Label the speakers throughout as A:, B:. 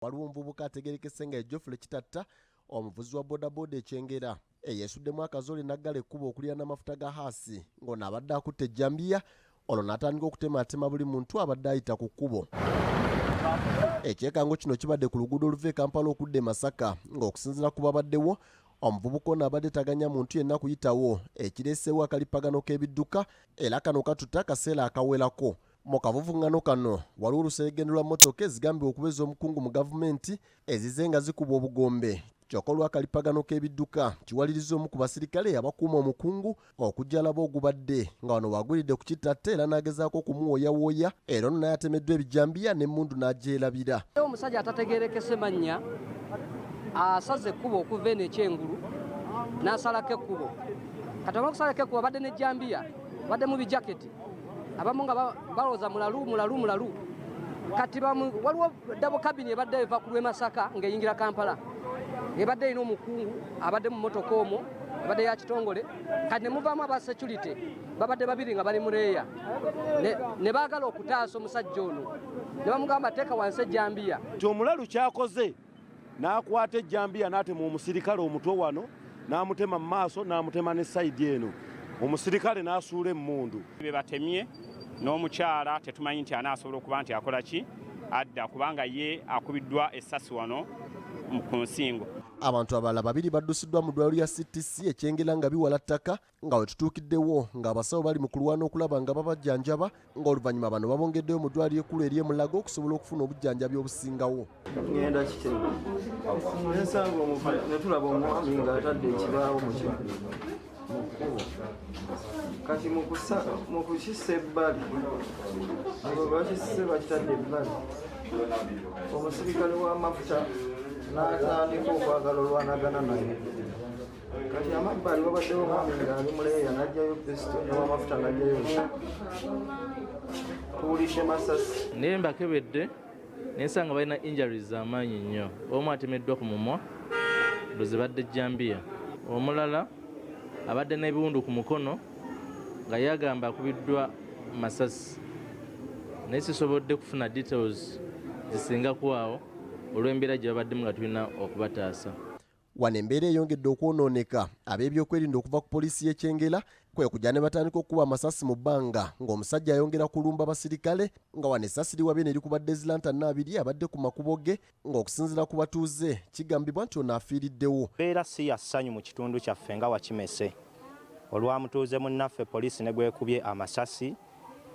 A: Waliwo omuvubuka ategerekese nga ejjofule kitatta omuvuzi wa bodaboda ekyengera eyeesuddemu akazoole n'aggala ekkubo okulira n'amafuta ga haasi ng'ono abadde akutte ejjambiya olwo n'atandika okutematema buli muntu abadde ayita ku kkubo. Ekyekango kino kibadde ku luguudo oluva e Kampala okudda e Masaka ng'okusinziira ku babaddewo omuvubuka ono abadde taganya muntu yenna kuyitawo ekireeseewo akalipagano k'ebidduka era kano katuta akaseera akawerako. Mu kavuvuŋŋano kano waliwo oluseregende lwa mmotoka ezigambibwa okubeza omukungu mu gavumenti ezize nga zikuba obugombe. Kyokka olw'akalipagano k'ebidduka kiwaliriza omu ku basirikale abakuuma omukungu okujja alaba ogubadde nga wano wagwiridde ku kitatta era n'agezaako okumuwooyawooya era ono naye atemeddwa ebijambiya n'emmundu n'agyerabira.
B: Omusajja atategeerekese mannya asaze ekkubo okuva eno ekyengulu n'asalako ekkubo. Kati olw'okusalako ekkubo abadde n'ejjambiya badde mu bijaketi abamu nga balowooza mulalu. Kati waliwo dabo kabini ebadde eva ku lw'e Masaka ng'eyingira Kampala. Ebadde erina omukungu abadde mu mmotoka omwo ebadde ya kitongole kati ne muvaamu aba security babadde babiri nga bali muleeya ne baagala okutaasa omusajja ono ne bamugamba teeka wansi ejjambiya.
C: Omulalu kyakoze n'akwata ejjambiya n'atema omusirikale omutwe wano n'amutema mu maaso n'amutema ne sayidi eno omusirikale n'asuula emmundu.
D: Be batemye n'omukyala tetumanyi nti anaasobola okuba nti akola ki adda kubanga ye akubiddwa essasi wano ku nsingo.
A: Abantu abalala babiri baddusiddwa mu ddwaliro lya CTC ekyengera nga biwala ttaka nga we tutuukiddewo ng'abasawo bali mu kulwana okulaba nga babajjanjaba ng'oluvannyuma bano babongeddeyo mu ddwaliro ekkulu ery'e Mulago okusobola okufuna obujjanjabi obusingawo.
E: Ngenda kitema ensanga ne tulaba omwami ng'atadde ekibaawo mu kikubo kati mu kukissa ebbali abo bakisse bakitadde ebbali omusirikale w'amafuta n'atandika okwagala olwanagana naye kati amabbali wabaddewo omwami ng'ali muleeya n'ajjayo pisito n'owamafuta n'ajjayo tuwulidde masasi
F: naye mbakebedde nensanga balina injuries amaanyi nnyo. Omu atemeddwa ku mumwa ndoze badde ejjambiya, omulala abadde n'ebiwundu ku mukono nga yagamba akubiddwa masasi naye sisobodde kufuna details zisingaku awo olw'embeera gye babaddemu nga tulina okubataasa.
A: Wano embeera eyongedde okwonooneka ab'ebyokwerinda okuva ku poliisi y'ekyengera kwe kujja ne batandika okukuba amasasi mu bbanga ng'omusajja ayongera kulumba basirikale nga wano essasi liwabye ne likubadde zilantana abiri abadde ku makubo ge ng'okusinziira ku batuuze kigambibwa nti ono afiiriddewo.
G: Mbeera si ya ssanyu mu kitundu kyaffe nga wakimese olwamutuuze munnaffe poliisi ne gwekubye amasasi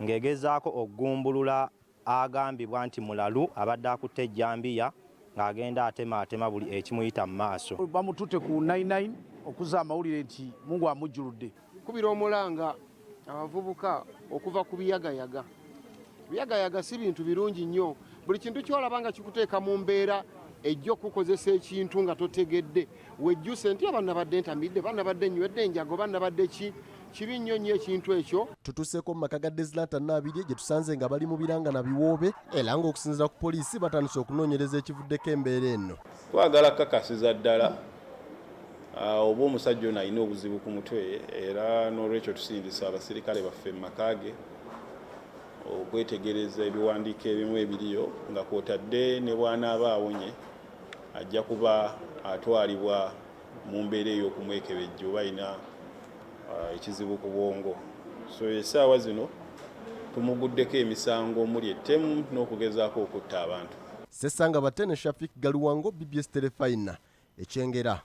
G: ng'egezaako okugumbulula agambibwa nti mulalu abadde akutte ejjambiya ng'agenda atema buli ekimuyita mu maaso.
H: Bamututte ku 99 okuza amawulire nti Mungu amujjuludde.
I: Kubira omulanga abavubuka okuva ku biyagayaga. Biyagayaga si bintu birungi nnyo. Buli kintu kyolaba nga kikuteeka mu mbeera ejja okukozesa ekintu nga totegedde. Wejjuse nti abannabadde ntamidde, bannabadde nywedde enjago, bannabadde ki kibi nnyo nnyo ekintu ekyo.
A: Tutuseeko mu maka ga zilantana abiri gye tusanze nga bali mu biranga na biwoobe era ng'okusinziira ku poliisi batandise okunoonyereza ekivuddeko embeera eno.
J: Twagala kakasiza ddala oba omusajja ono alina obuzibu ku mutwe era n'olwekyo tusindisa abasirikale baffe mu maka ge okwetegereza ebiwandiiko ebimu ebiriyo nga kwotadde ne bw'anaaba awonye ajja kuba atwalibwa mu mbeera ey'okumwekebejja oba alina ekizibu ku bwongo. So essaawa zino tumuguddeko emisango omuli ettemu n'okugezaako okutta abantu.
A: Ssesanga Batene Shafik Galuwango, BBS Telefayina, Ekyengera.